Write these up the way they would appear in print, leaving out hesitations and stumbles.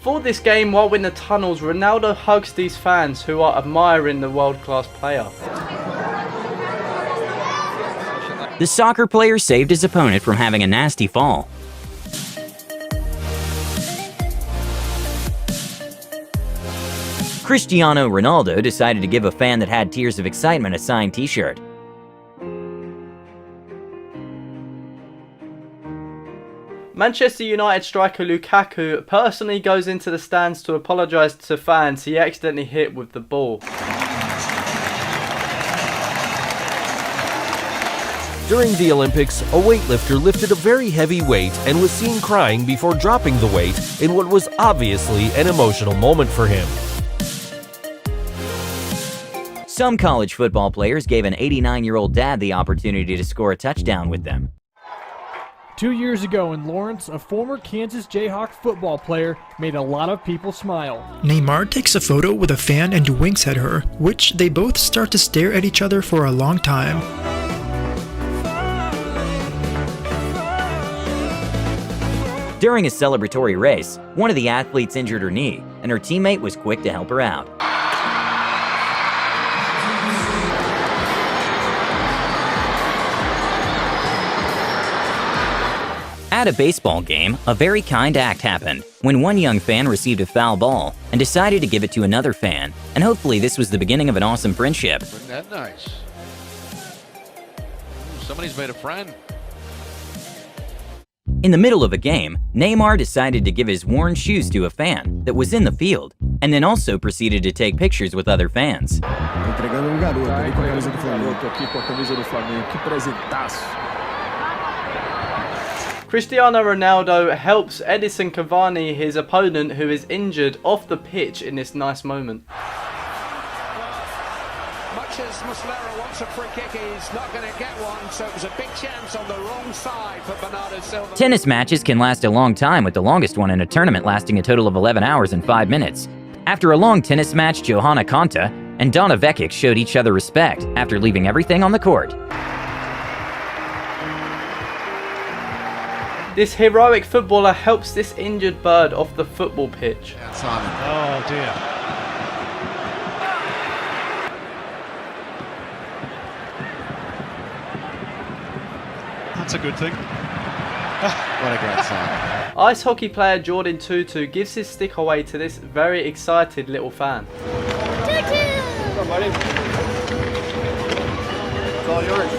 Before this game, while in the tunnels, Ronaldo hugs these fans who are admiring the world-class player. The soccer player saved his opponent from having a nasty fall. Cristiano Ronaldo decided to give a fan that had tears of excitement a signed t-shirt. Manchester United striker Lukaku personally goes into the stands to apologise to fans he accidentally hit with the ball. During the Olympics, a weightlifter lifted a very heavy weight and was seen crying before dropping the weight in what was obviously an emotional moment for him. Some college football players gave an 89-year-old dad the opportunity to score a touchdown with them. 2 years ago in Lawrence, a former Kansas Jayhawk football player made a lot of people smile. Neymar takes a photo with a fan and winks at her, which they both start to stare at each other for a long time. During a celebratory race, one of the athletes injured her knee, and her teammate was quick to help her out. At a baseball game, a very kind act happened when one young fan received a foul ball and decided to give it to another fan, and hopefully this was the beginning of an awesome friendship. Isn't that nice? Somebody's made a friend. In the middle of a game, Neymar decided to give his worn shoes to a fan that was in the field, and then also proceeded to take pictures with other fans. Cristiano Ronaldo helps Edison Cavani, his opponent who is injured, off the pitch in this nice moment. Much as Muslera wants a free kick, he's not going to get one, so it was a big chance on the wrong side for Bernardo Silva. Tennis matches can last a long time, with the longest one in a tournament lasting a total of 11 hours and 5 minutes. After a long tennis match, Johanna Konta and Donna Vekic showed each other respect after leaving everything on the court. This heroic footballer helps this injured bird off the football pitch. Oh dear. That's a good thing. What a great sign. Ice hockey player Jordan Tutu gives his stick away to this very excited little fan. Tutu! Come on, buddy. It's all yours.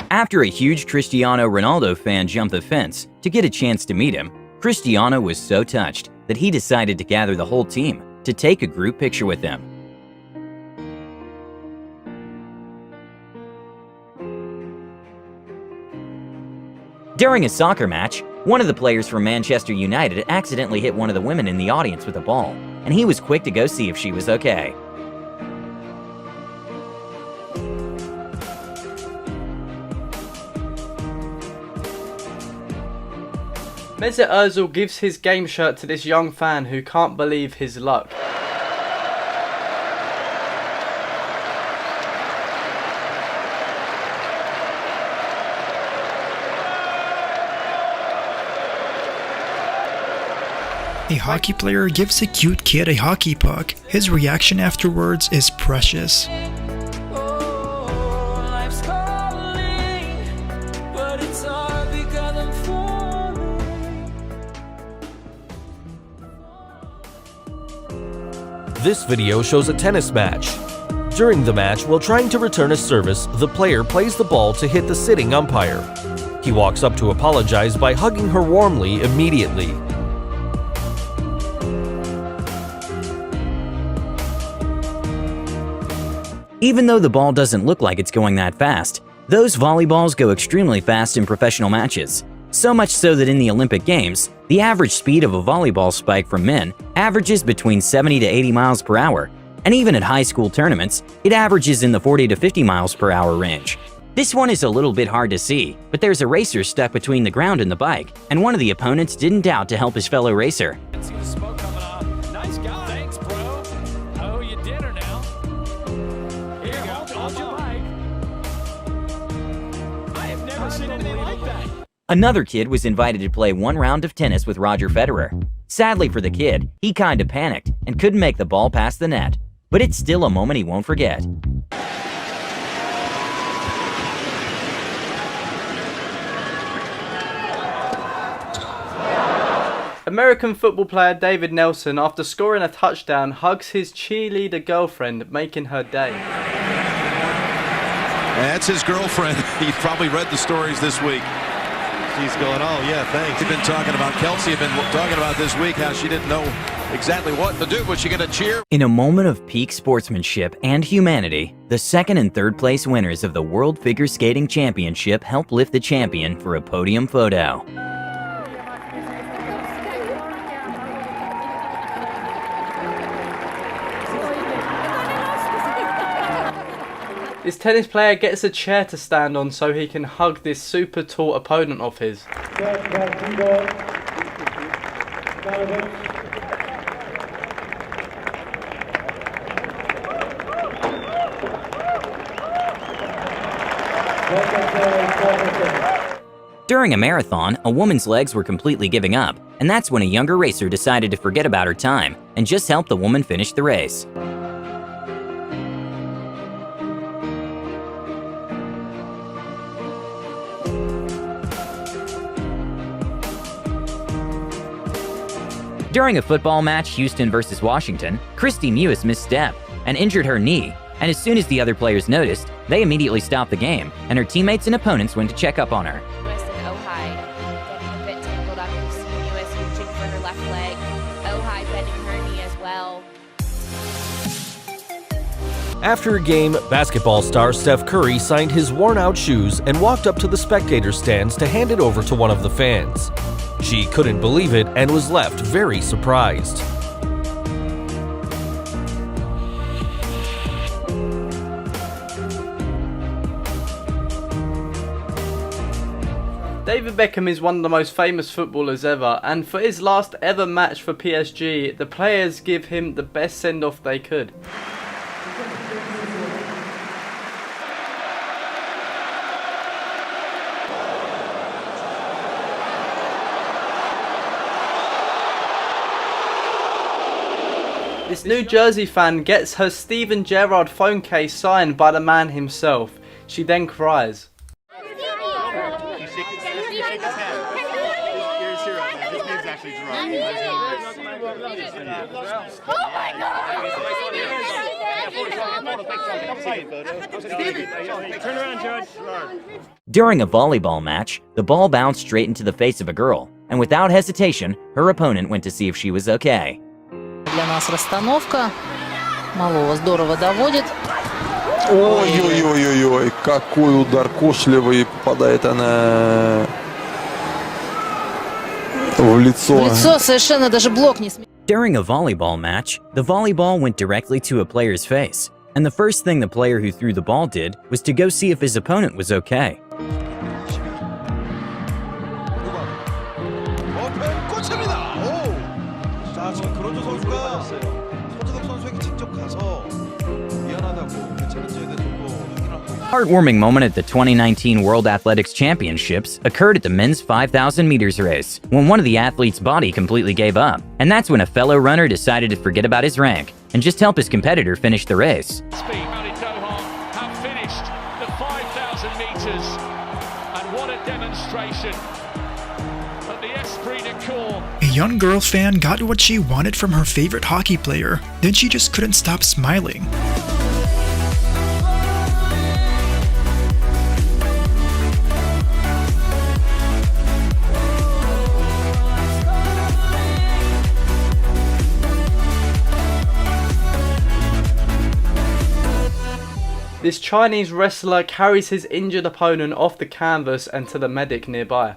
After a huge Cristiano Ronaldo fan jumped the fence to get a chance to meet him, Cristiano was so touched that he decided to gather the whole team to take a group picture with them. During a soccer match, one of the players from Manchester United accidentally hit one of the women in the audience with a ball, and he was quick to go see if she was okay. Mesut Ozil gives his game shirt to this young fan who can't believe his luck. A hockey player gives a cute kid a hockey puck. His reaction afterwards is precious. This video shows a tennis match. During the match, while trying to return a service, the player plays the ball to hit the sitting umpire. He walks up to apologize by hugging her warmly immediately. Even though the ball doesn't look like it's going that fast, those volleyballs go extremely fast in professional matches. So much so that in the Olympic Games, the average speed of a volleyball spike from men averages between 70 to 80 miles per hour, and even at high school tournaments, it averages in the 40 to 50 miles per hour range. This one is a little bit hard to see, but there's a racer stuck between the ground and the bike, and one of the opponents didn't doubt to help his fellow racer. Nice guy. Thanks, bro. Oh, you dinner now. Here you go. Hold your bike. I have never seen anything like that. Another kid was invited to play one round of tennis with Roger Federer. Sadly for the kid, he kinda panicked and couldn't make the ball past the net. But it's still a moment he won't forget. American football player David Nelson, after scoring a touchdown, hugs his cheerleader girlfriend, making her day. That's his girlfriend. He probably read the stories this week. She's going, oh yeah, thanks. We've been talking about Kelsey, have been talking about this week how she didn't know exactly what to do. Was she going to cheer? In a moment of peak sportsmanship and humanity, the second and third place winners of the World Figure Skating Championship helped lift the champion for a podium photo. This tennis player gets a chair to stand on so he can hug this super tall opponent of his. During a marathon, a woman's legs were completely giving up, and that's when a younger racer decided to forget about her time and just help the woman finish the race. During a football match, Houston versus Washington, Christy Mewis misstepped and injured her knee, and as soon as the other players noticed, they immediately stopped the game, and her teammates and opponents went to check up on her. Mewis and Ojai getting a bit tangled up. You see Mewis reaching for her left leg, Ojai bending her knee as well. After a game, basketball star Steph Curry signed his worn-out shoes and walked up to the spectator stands to hand it over to one of the fans. She couldn't believe it and was left very surprised. David Beckham is one of the most famous footballers ever, and for his last ever match for PSG, the players give him the best send-off they could. This New Jersey fan gets her Steven Gerrard phone case signed by the man himself. She then cries. During a volleyball match, the ball bounced straight into the face of a girl, and without hesitation, her opponent went to see if she was okay. Для нас расстановка. Малого здорово доводит. Ой-ой-ой-ой-ой, какой удар кошелевый, попадает она в лицо. В лицо совершенно даже блок не сменил. During a volleyball match, the volleyball went directly to a player's face, and the first thing the player who threw the ball did was to go see if his opponent was okay. Heartwarming moment at the 2019 World Athletics Championships occurred at the men's 5,000 meters race, when one of the athletes' body completely gave up. And that's when a fellow runner decided to forget about his rank and just help his competitor finish the race. Have finished the 5,000 meters, and what a demonstration at the Esprit de Corps. A young girl fan got what she wanted from her favorite hockey player, then she just couldn't stop smiling. This Chinese wrestler carries his injured opponent off the canvas and to the medic nearby.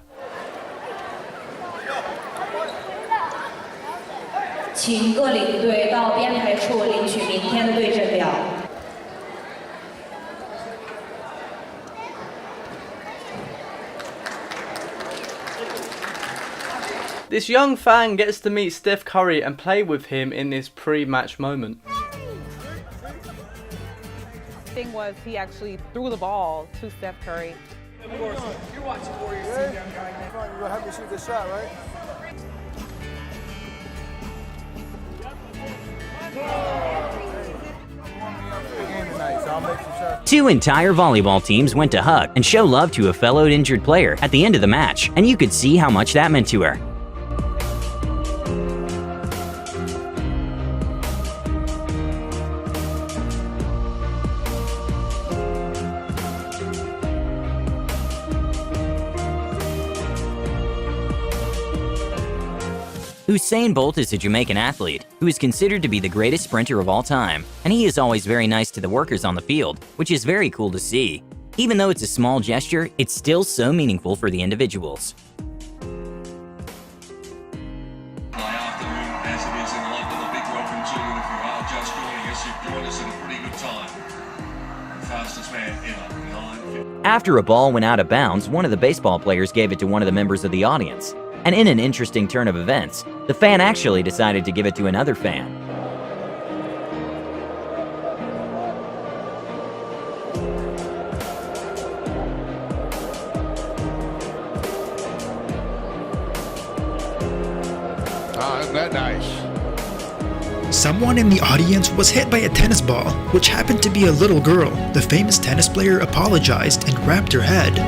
This young fan gets to meet Steph Curry and play with him in this pre-match moment. Thing was he actually threw the ball to Steph Curry You're watching Warriors team down guy. You're gonna have me shoot this shot, right? Two entire volleyball teams went to hug and show love to a fellow injured player at the end of the match, and you could see how much that meant to her. Usain Bolt is a Jamaican athlete who is considered to be the greatest sprinter of all time, and he is always very nice to the workers on the field, which is very cool to see. Even though it's a small gesture, it's still so meaningful for the individuals. After a ball went out of bounds, one of the baseball players gave it to one of the members of the audience. And in an interesting turn of events, the fan actually decided to give it to another fan. Isn't that nice? Someone in the audience was hit by a tennis ball, which happened to be a little girl. The famous tennis player apologized and wrapped her head.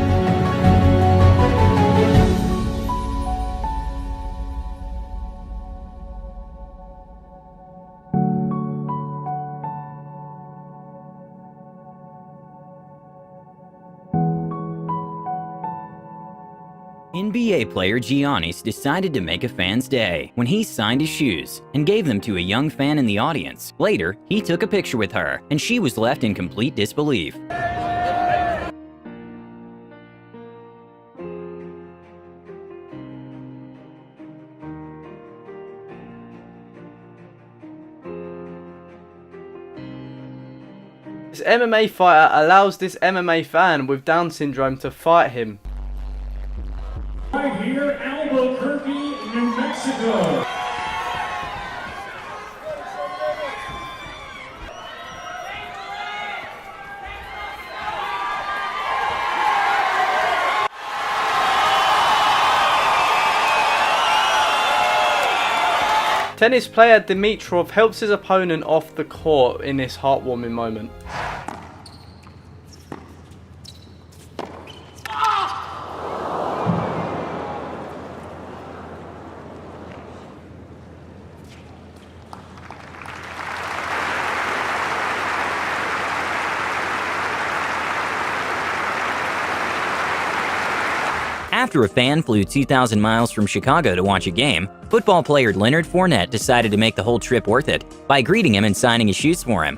NBA player Giannis decided to make a fan's day when he signed his shoes and gave them to a young fan in the audience. Later, he took a picture with her, and she was left in complete disbelief. This MMA fighter allows this MMA fan with Down syndrome to fight him. Right here, Albuquerque, New Mexico. Tennis player Dimitrov helps his opponent off the court in this heartwarming moment. After a fan flew 2,000 miles from Chicago to watch a game, football player Leonard Fournette decided to make the whole trip worth it by greeting him and signing his shoes for him.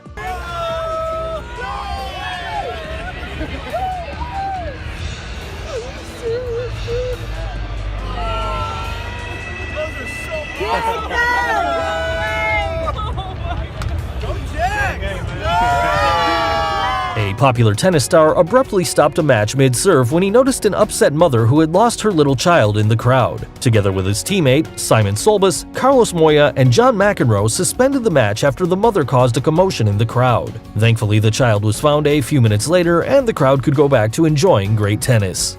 A popular tennis star abruptly stopped a match mid-serve when he noticed an upset mother who had lost her little child in the crowd. Together with his teammate, Simon Solbas, Carlos Moya, and John McEnroe suspended the match after the mother caused a commotion in the crowd. Thankfully, the child was found a few minutes later, and the crowd could go back to enjoying great tennis.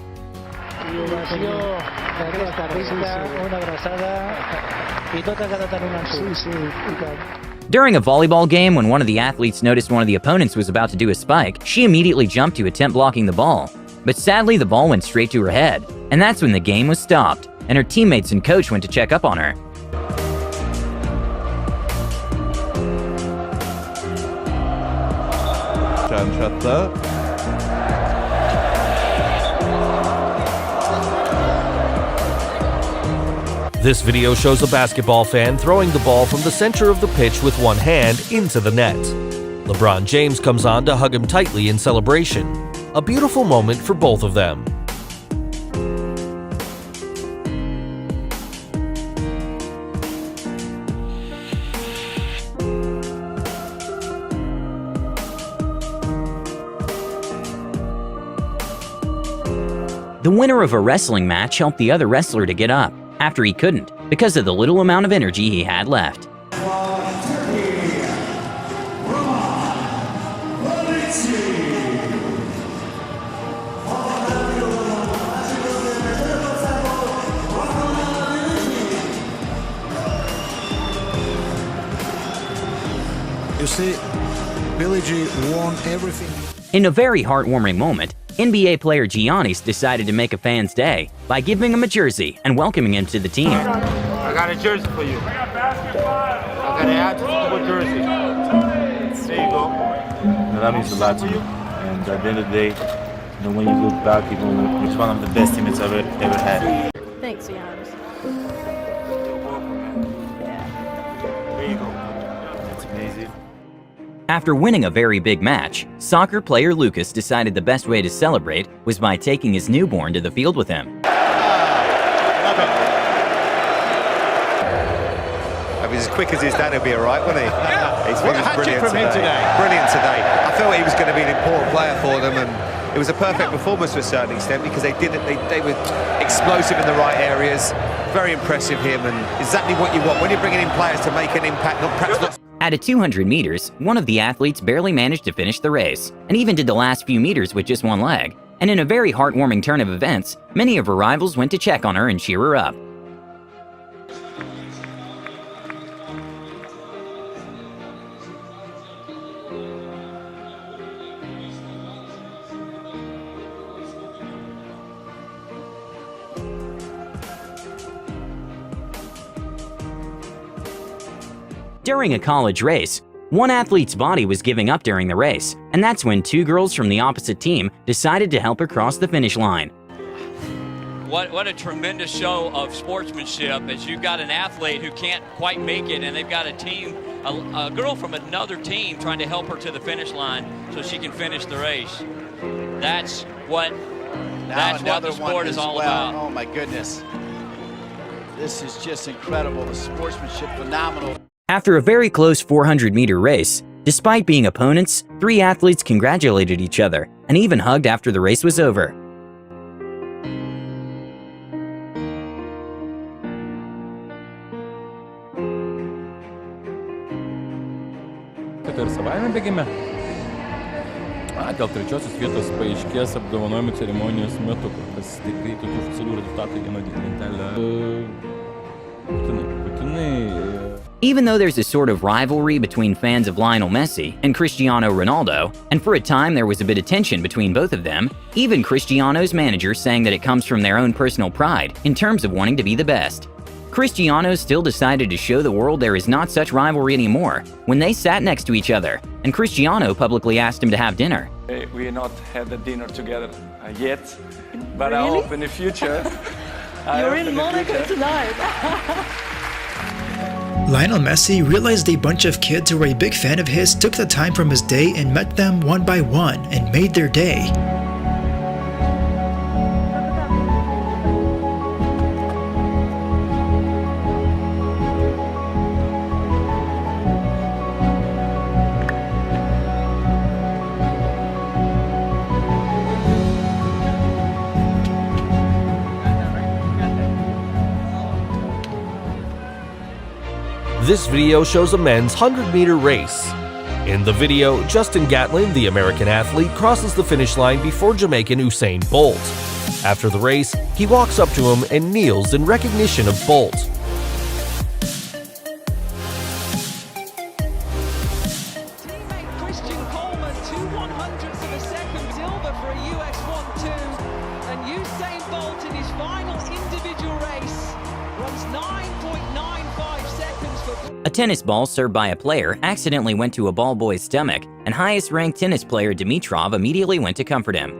During a volleyball game, when one of the athletes noticed one of the opponents was about to do a spike, she immediately jumped to attempt blocking the ball. But sadly, the ball went straight to her head, and that's when the game was stopped, and her teammates and coach went to check up on her. This video shows a basketball fan throwing the ball from the center of the pitch with one hand into the net. LeBron James comes on to hug him tightly in celebration. A beautiful moment for both of them. The winner of a wrestling match helped the other wrestler to get up, after he couldn't, because of the little amount of energy he had left. You see, Billie G won everything. In a very heartwarming moment, NBA player Giannis decided to make a fan's day by giving him a jersey and welcoming him to the team. I got a jersey for you. I got an after-school jersey. There you go. That means a lot to me. And at the end of the day, when you look back, it's one of the best teammates I've ever had. Thanks, Giannis. There you go. That's amazing. After winning a very big match, soccer player Lucas decided the best way to celebrate was by taking his newborn to the field with him. Love it. I mean, as quick as his dad, he'll be all right, won't he? Yeah. He's What a hat-trick from him today. Brilliant today. I felt he was going to be an important player for them, and it was a perfect performance to a certain extent because they were explosive in the right areas. Very impressive him, and exactly what you want when you're bringing in players to make an impact, perhaps not. At a 200 meters, one of the athletes barely managed to finish the race, and even did the last few meters with just one leg. And in a very heartwarming turn of events, many of her rivals went to check on her and cheer her up. During a college race, one athlete's body was giving up during the race, and that's when two girls from the opposite team decided to help her cross the finish line. What a tremendous show of sportsmanship as you've got an athlete who can't quite make it, and they've got a team, a girl from another team trying to help her to the finish line so she can finish the race. That's what the sport is all about. Oh my goodness. This is just incredible. The sportsmanship, phenomenal. After a very close 400-meter race, despite being opponents, three athletes congratulated each other and even hugged after the race was over. Ir savaime bėgime. Dėl trečiosios vietos paaiškės apdovanojimų ceremonijos metu, kas tikrai tokių oficialių rezultatų vieną lentelę. Even though there's a sort of rivalry between fans of Lionel Messi and Cristiano Ronaldo, and for a time there was a bit of tension between both of them, even Cristiano's manager saying that it comes from their own personal pride in terms of wanting to be the best. Cristiano still decided to show the world there is not such rivalry anymore when they sat next to each other, and Cristiano publicly asked him to have dinner. We not had a dinner together yet, but Really? I hope in the future. You're in Monaco tonight. Lionel Messi realized a bunch of kids who were a big fan of his took the time from his day and met them one by one and made their day. This video shows a men's 100-meter race. In the video, Justin Gatlin, the American athlete, crosses the finish line before Jamaican Usain Bolt. After the race, he walks up to him and kneels in recognition of Bolt. A tennis ball served by a player accidentally went to a ball boy's stomach, and highest-ranked tennis player Dimitrov immediately went to comfort him.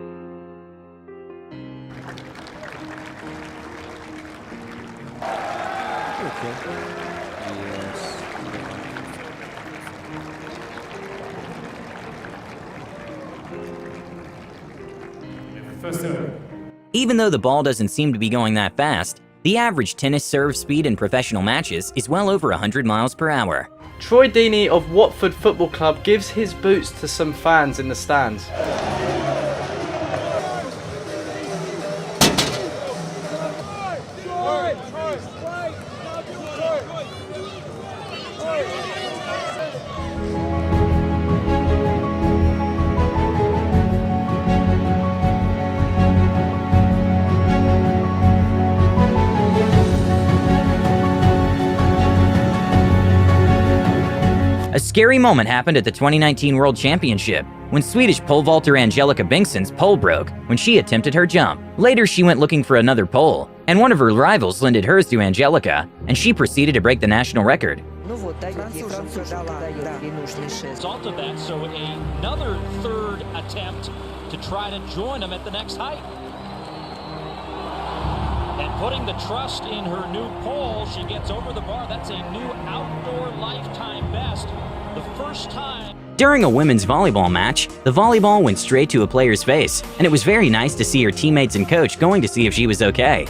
Even though the ball doesn't seem to be going that fast, the average tennis serve speed in professional matches is well over 100 miles per hour. Troy Deeney of Watford Football Club gives his boots to some fans in the stands. A scary moment happened at the 2019 World Championship when Swedish pole vaulter Angelica Bengtsson's pole broke when she attempted her jump. Later, she went looking for another pole, and one of her rivals lended hers to Angelica, and she proceeded to break the national record. Result of that, so another third attempt to try to join him at the next height. And putting the trust in her new pole, she gets over the bar. That's a new outdoor lifetime best. The first time. During a women's volleyball match, the volleyball went straight to a player's face, and it was very nice to see her teammates and coach going to see if she was okay.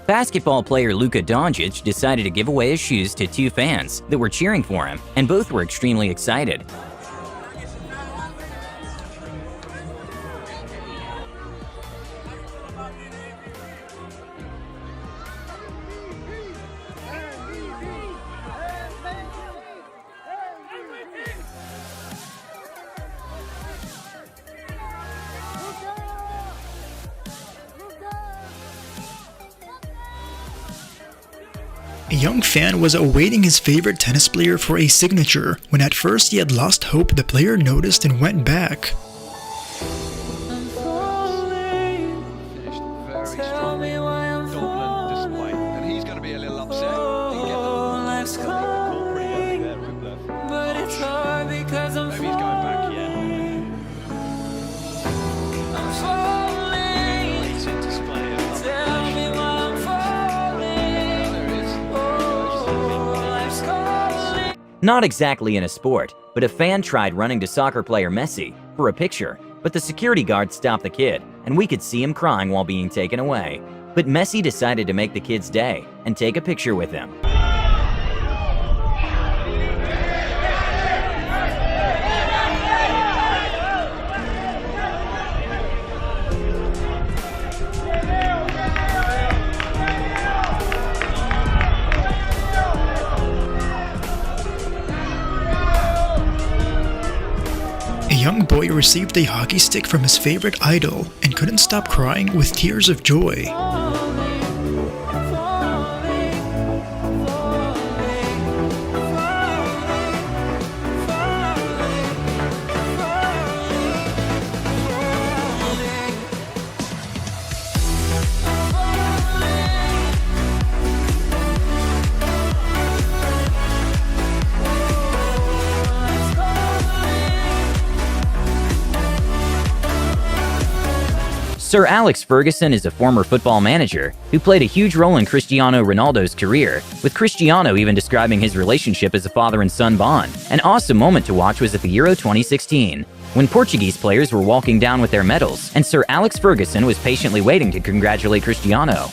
Basketball player Luka Doncic decided to give away his shoes to two fans that were cheering for him, and both were extremely excited. A young fan was awaiting his favorite tennis player for a signature, when at first he had lost hope. The player noticed and went back. Not exactly in a sport, but a fan tried running to soccer player Messi for a picture, but the security guard stopped the kid, and we could see him crying while being taken away. But Messi decided to make the kid's day and take a picture with him. A young boy received a hockey stick from his favorite idol and couldn't stop crying with tears of joy. Sir Alex Ferguson is a former football manager who played a huge role in Cristiano Ronaldo's career, with Cristiano even describing his relationship as a father and son bond. An awesome moment to watch was at the Euro 2016, when Portuguese players were walking down with their medals, and Sir Alex Ferguson was patiently waiting to congratulate Cristiano.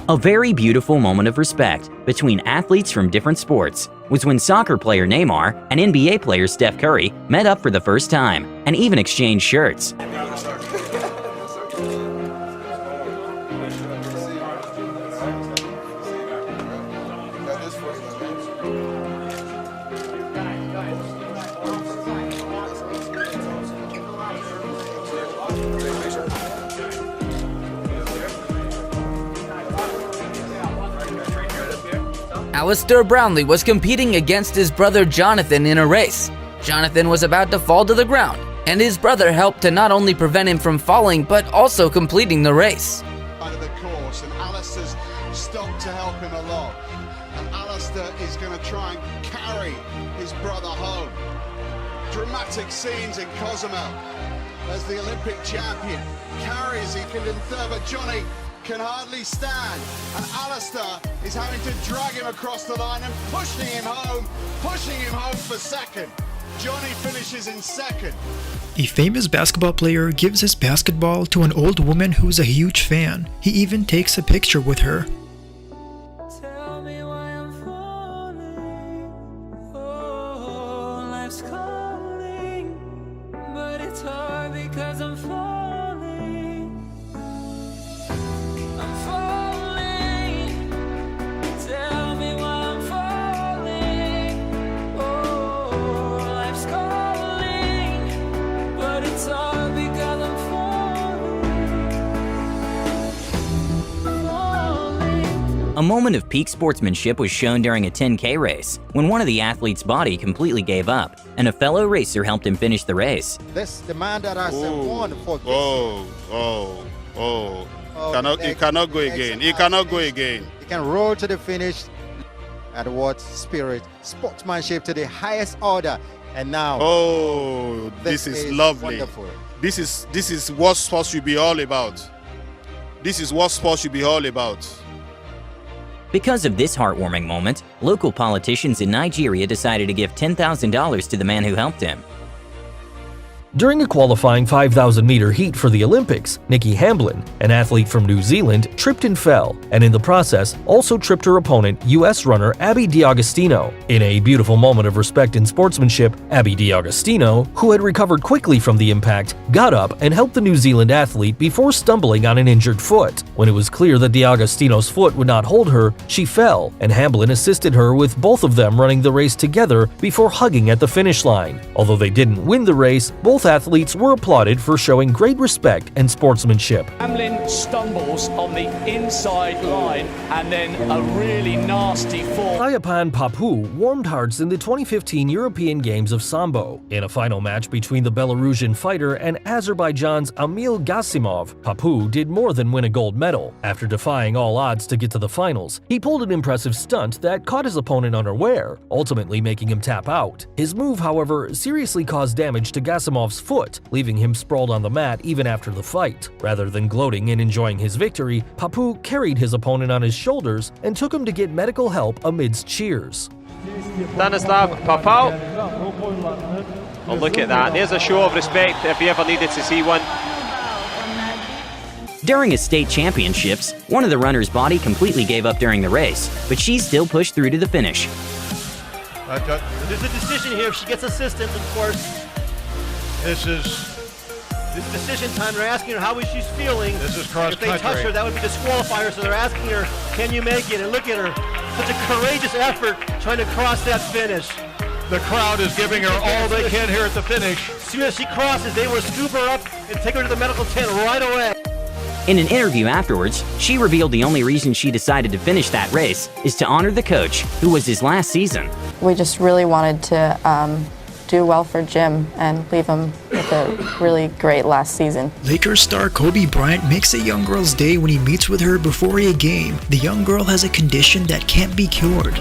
A very beautiful moment of respect between athletes from different sports was when soccer player Neymar and NBA player Steph Curry met up for the first time and even exchanged shirts. Alistair Brownlee was competing against his brother Jonathan in a race. Jonathan was about to fall to the ground, and his brother helped to not only prevent him from falling, but also completing the race. Out of the course, and Alistair's stopped to help him along. And Alistair is going to try and carry his brother home. Dramatic scenes in Cozumel as the Olympic champion carries him in third, but Johnny can hardly stand, and Alistair is having to drag him across the line and pushing him home for second. Johnny finishes in second. A famous basketball player gives his basketball to an old woman who's a huge fan. He even takes a picture with her. A moment of peak sportsmanship was shown during a 10K race, when one of the athlete's body completely gave up, and a fellow racer helped him finish the race. This the man that I won for this. He cannot go again. He cannot go again. He can roll to the finish. At what spirit, sportsmanship to the highest order. And now, this is lovely. Wonderful. This is what sports should be all about. This is what sports should be all about. Because of this heartwarming moment, local politicians in Nigeria decided to give $10,000 to the man who helped him. During a qualifying 5,000-meter heat for the Olympics, Nikki Hamblin, an athlete from New Zealand, tripped and fell, and in the process also tripped her opponent, U.S. runner Abby D'Agostino. In a beautiful moment of respect and sportsmanship, Abby D'Agostino, who had recovered quickly from the impact, got up and helped the New Zealand athlete before stumbling on an injured foot. When it was clear that D'Agostino's foot would not hold her, she fell, and Hamblin assisted her with both of them running the race together before hugging at the finish line. Although they didn't win the race, both athletes were applauded for showing great respect and sportsmanship. Hamlin stumbles on the inside line and then a really nasty fall. Sayapan Papu warmed hearts in the 2015 European Games of Sambo. In a final match between the Belarusian fighter and Azerbaijan's Amil Gasimov, Papu did more than win a gold medal. After defying all odds to get to the finals, he pulled an impressive stunt that caught his opponent unaware, ultimately making him tap out. His move, however, seriously caused damage to Gasimov's foot, leaving him sprawled on the mat even after the fight. Rather than gloating and enjoying his victory, Papu carried his opponent on his shoulders and took him to get medical help amidst cheers. Stanislav Papau. Oh, look at that. There's a show of respect if you ever needed to see one. During his state championships, one of the runner's body completely gave up during the race, but she still pushed through to the finish. There's a decision here. If she gets assistance, of course. This decision time. They're asking her how she's feeling. This is cross country. If they touch her, that would be disqualify her. So they're asking her, can you make it? And look at her. Such a courageous effort trying to cross that finish. The crowd is giving her all they can here at the finish. As soon as she crosses, they will scoop her up and take her to the medical tent right away. In an interview afterwards, she revealed the only reason she decided to finish that race is to honor the coach, who was his last season. We just really wanted to do well for Jim and leave him with a really great last season. Lakers star Kobe Bryant makes a young girl's day when he meets with her before a game. The young girl has a condition that can't be cured.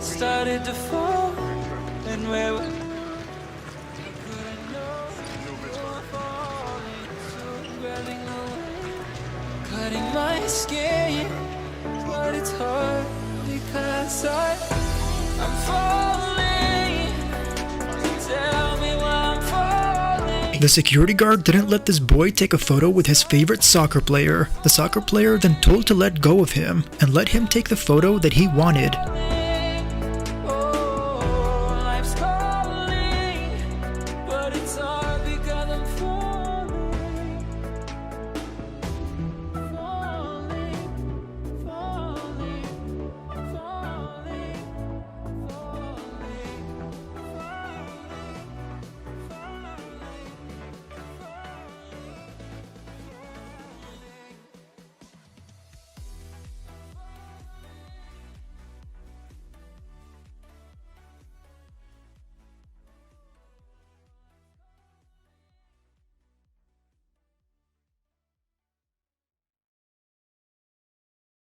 Started to fall, and where we cutting my skin, but it's hard because I'm falling. Tell me why I'm falling. The security guard didn't let this boy take a photo with his favorite soccer player. The soccer player then told to let go of him and let him take the photo that he wanted.